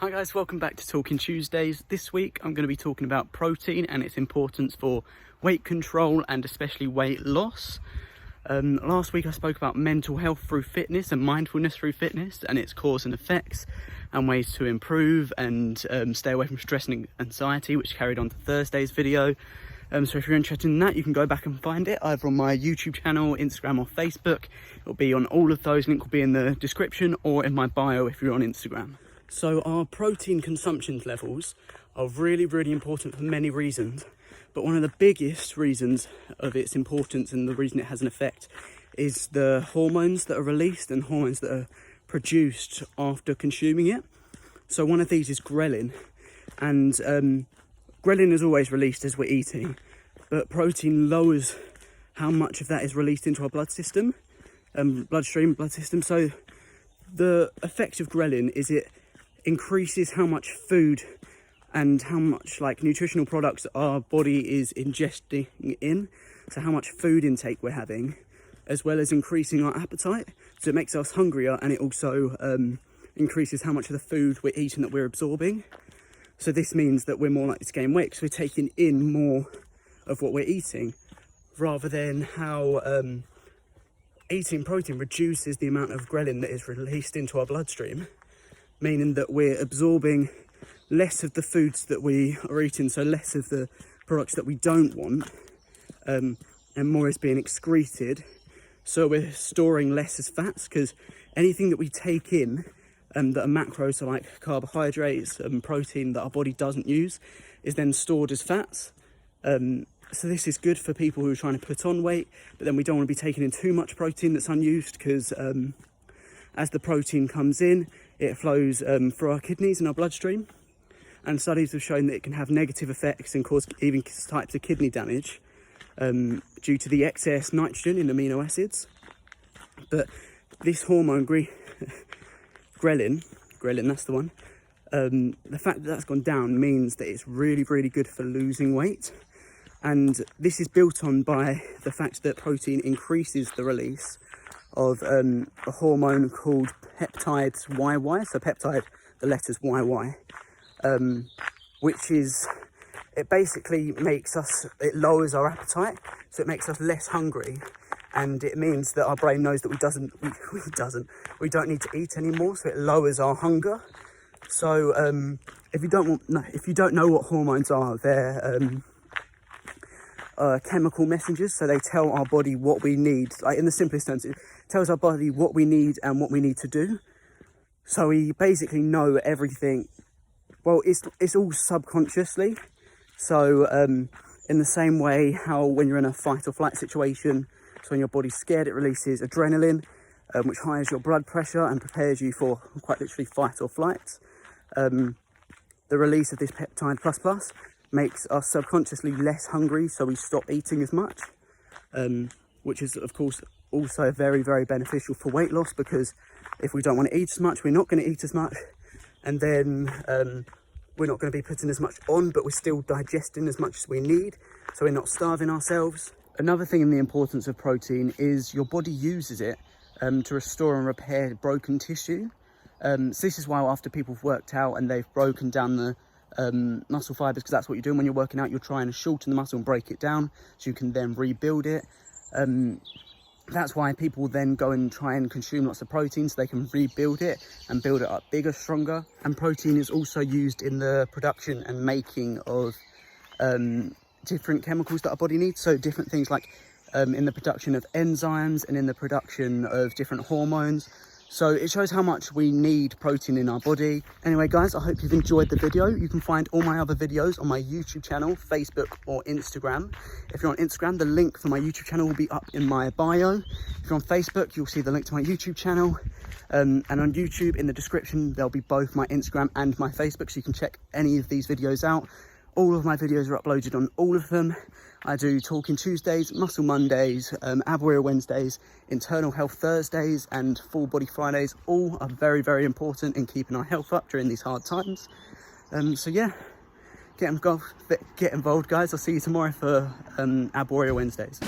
Hi guys, welcome back to Talking Tuesdays. This week I'm going to be talking about protein and its importance for weight control and especially weight loss. Last week I spoke about mental health through fitness and mindfulness through fitness and its cause and effects and ways to improve and stay away from stress and anxiety, which carried on to Thursday's video. So if you're interested in that, you can go back and find it either on my YouTube channel, Instagram or Facebook. It'll be on all of those, link will be in the description or in my bio if you're on Instagram. So our protein consumption levels are really, really important for many reasons. But one of the biggest reasons of its importance and the reason it has an effect is the hormones that are released and hormones that are produced after consuming it. So one of these is ghrelin, and ghrelin is always released as we're eating, but protein lowers how much of that is released into our bloodstream. So the effect of ghrelin is it increases how much food and how much nutritional products our body is ingesting in, so how much food intake we're having, as well as increasing our appetite. So it makes us hungrier, and it also increases how much of the food we're eating that we're absorbing. So this means that we're more likely to gain weight because we're taking in more of what we're eating, rather than how eating protein reduces the amount of ghrelin that is released into our bloodstream, meaning that we're absorbing less of the foods that we are eating, so less of the products that we don't want, and more is being excreted. So we're storing less as fats, because anything that we take in that are macros, so like carbohydrates and protein that our body doesn't use, is then stored as fats. So this is good for people who are trying to put on weight, but then we don't want to be taking in too much protein that's unused, because as the protein comes in, it flows through our kidneys and our bloodstream, and studies have shown that it can have negative effects and cause even types of kidney damage due to the excess nitrogen in amino acids. But this hormone ghrelin, that's the one, the fact that that's gone down means that it's really, really good for losing weight. And this is built on by the fact that protein increases the release of a hormone called peptides YY, so peptide, the letters YY, which is, it basically it lowers our appetite, so it makes us less hungry, and it means that our brain knows that we don't need to eat anymore, so it lowers our hunger. So if you don't know what hormones are, they're chemical messengers, so they tell our body what we need. Like, in the simplest terms, it tells our body what we need and what we need to do. So we basically know everything. Well, it's all subconsciously. So in the same way how when you're in a fight or flight situation, so when your body's scared, it releases adrenaline, which highes your blood pressure and prepares you for quite literally fight or flight. The release of this peptide plus makes us subconsciously less hungry, so we stop eating as much, which is of course also very, very beneficial for weight loss, because if we don't want to eat as much, we're not going to eat as much, and then we're not going to be putting as much on, but we're still digesting as much as we need, so we're not starving ourselves. Another thing in the importance of protein is your body uses it to restore and repair broken tissue. So this is why after people have worked out and they've broken down the muscle fibers, because that's what you're doing when you're working out, you're trying to shorten the muscle and break it down so you can then rebuild it. That's why people then go and try and consume lots of protein so they can rebuild it and build it up bigger, stronger. And protein is also used in the production and making of different chemicals that our body needs. So different things like in the production of enzymes and in the production of different hormones. So it shows how much we need protein in our body. Anyway, guys, I hope you've enjoyed the video. You can find all my other videos on my YouTube channel, Facebook or Instagram. If you're on Instagram, the link for my YouTube channel will be up in my bio. If you're on Facebook, you'll see the link to my YouTube channel. And on YouTube, in the description, there'll be both my Instagram and my Facebook, so you can check any of these videos out. All of my videos are uploaded on all of them. I do Talking Tuesdays, Muscle Mondays, Ab Warrior Wednesdays, Internal Health Thursdays, and Full Body Fridays. All are very, very important in keeping our health up during these hard times. So yeah, get involved, guys. I'll see you tomorrow for Ab Warrior Wednesdays.